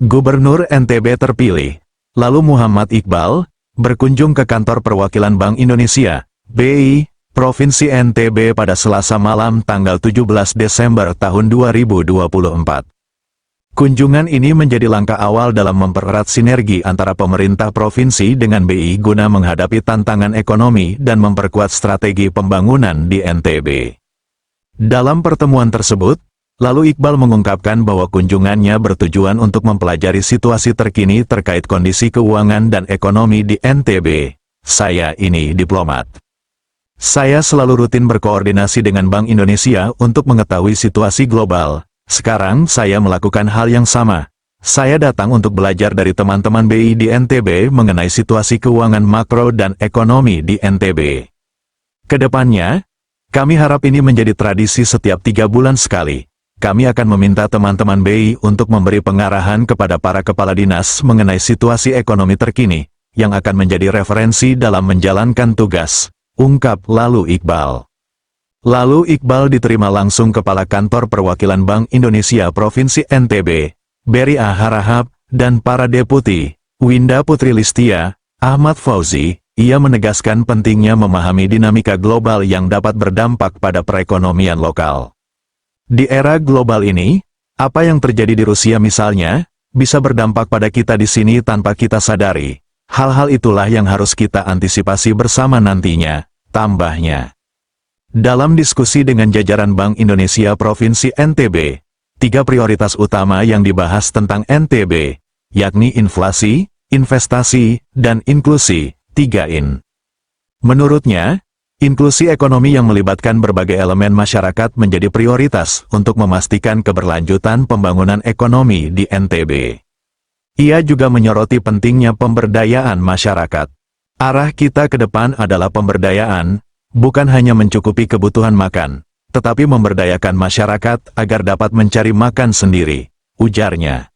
Gubernur NTB terpilih, lalu Muhammad Iqbal, berkunjung ke kantor perwakilan Bank Indonesia, BI, Provinsi NTB pada Selasa malam tanggal 17 Desember tahun 2024. Kunjungan ini menjadi langkah awal dalam mempererat sinergi antara pemerintah provinsi dengan BI guna menghadapi tantangan ekonomi dan memperkuat strategi pembangunan di NTB. Dalam pertemuan tersebut, lalu Iqbal mengungkapkan bahwa kunjungannya bertujuan untuk mempelajari situasi terkini terkait kondisi keuangan dan ekonomi di NTB. Saya ini diplomat. Saya selalu rutin berkoordinasi dengan Bank Indonesia untuk mengetahui situasi global. Sekarang saya melakukan hal yang sama. Saya datang untuk belajar dari teman-teman BI di NTB mengenai situasi keuangan makro dan ekonomi di NTB. Kedepannya, kami harap ini menjadi tradisi setiap 3 bulan sekali. Kami akan meminta teman-teman BI untuk memberi pengarahan kepada para kepala dinas mengenai situasi ekonomi terkini, yang akan menjadi referensi dalam menjalankan tugas, ungkap lalu Iqbal. Lalu Iqbal diterima langsung Kepala Kantor Perwakilan Bank Indonesia Provinsi NTB, Beri A. Harahap, dan para deputi, Winda Putri Listia, Ahmad Fauzi. Ia menegaskan pentingnya memahami dinamika global yang dapat berdampak pada perekonomian lokal. Di era global ini, apa yang terjadi di Rusia misalnya, bisa berdampak pada kita di sini tanpa kita sadari. Hal-hal itulah yang harus kita antisipasi bersama nantinya, tambahnya. Dalam diskusi dengan jajaran Bank Indonesia Provinsi NTB, 3 prioritas utama yang dibahas tentang NTB, yakni inflasi, investasi, dan inklusi, 3 Menurutnya, inklusi ekonomi yang melibatkan berbagai elemen masyarakat menjadi prioritas untuk memastikan keberlanjutan pembangunan ekonomi di NTB. Ia juga menyoroti pentingnya pemberdayaan masyarakat. Arah kita ke depan adalah pemberdayaan, bukan hanya mencukupi kebutuhan makan, tetapi memberdayakan masyarakat agar dapat mencari makan sendiri, ujarnya.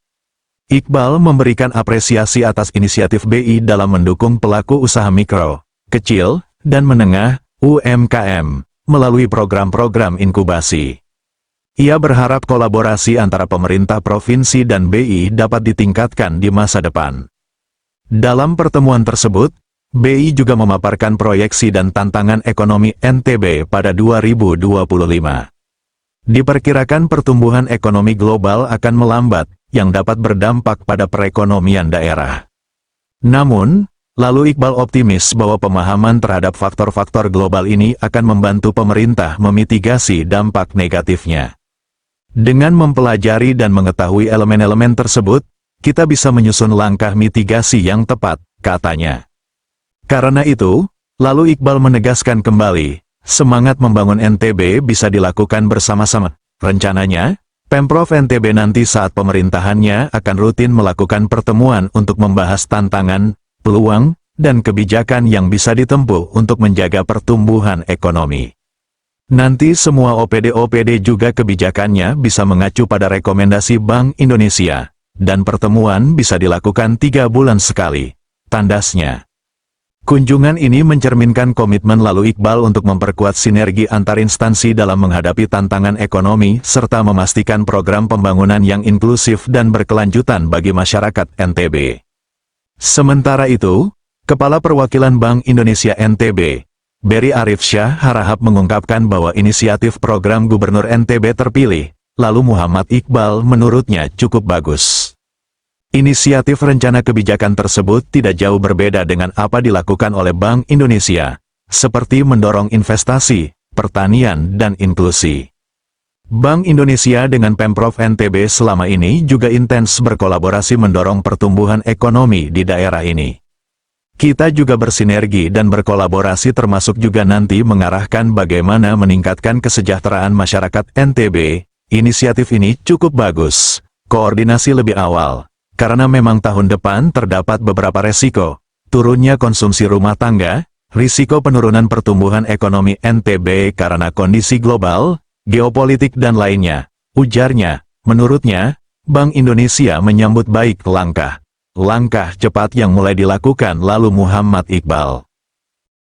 Iqbal memberikan apresiasi atas inisiatif BI dalam mendukung pelaku usaha mikro, kecil, dan menengah, UMKM, melalui program-program inkubasi. Ia berharap kolaborasi antara pemerintah provinsi dan BI dapat ditingkatkan di masa depan. Dalam pertemuan tersebut, BI juga memaparkan proyeksi dan tantangan ekonomi NTB pada 2025. Diperkirakan pertumbuhan ekonomi global akan melambat, yang dapat berdampak pada perekonomian daerah. Namun, lalu Iqbal optimis bahwa pemahaman terhadap faktor-faktor global ini akan membantu pemerintah memitigasi dampak negatifnya. Dengan mempelajari dan mengetahui elemen-elemen tersebut, kita bisa menyusun langkah mitigasi yang tepat, katanya. Karena itu, lalu Iqbal menegaskan kembali, semangat membangun NTB bisa dilakukan bersama-sama. Rencananya, Pemprov NTB nanti saat pemerintahannya akan rutin melakukan pertemuan untuk membahas tantangan, peluang, dan kebijakan yang bisa ditempuh untuk menjaga pertumbuhan ekonomi. Nanti semua OPD-OPD juga kebijakannya bisa mengacu pada rekomendasi Bank Indonesia, dan pertemuan bisa dilakukan 3 bulan sekali, tandasnya. Kunjungan ini mencerminkan komitmen lalu Iqbal untuk memperkuat sinergi antar instansi dalam menghadapi tantangan ekonomi serta memastikan program pembangunan yang inklusif dan berkelanjutan bagi masyarakat NTB. Sementara itu, Kepala Perwakilan Bank Indonesia NTB, Beri Arif Syah Harahap mengungkapkan bahwa inisiatif program Gubernur NTB terpilih, lalu Muhammad Iqbal menurutnya cukup bagus. Inisiatif rencana kebijakan tersebut tidak jauh berbeda dengan apa dilakukan oleh Bank Indonesia, seperti mendorong investasi, pertanian, dan inklusi. Bank Indonesia dengan Pemprov NTB selama ini juga intens berkolaborasi mendorong pertumbuhan ekonomi di daerah ini. Kita juga bersinergi dan berkolaborasi termasuk juga nanti mengarahkan bagaimana meningkatkan kesejahteraan masyarakat NTB. Inisiatif ini cukup bagus, koordinasi lebih awal. Karena memang tahun depan terdapat beberapa resiko, turunnya konsumsi rumah tangga, risiko penurunan pertumbuhan ekonomi NTB karena kondisi global, geopolitik dan lainnya, ujarnya. Menurutnya, Bank Indonesia menyambut baik langkah cepat yang mulai dilakukan lalu Muhammad Iqbal.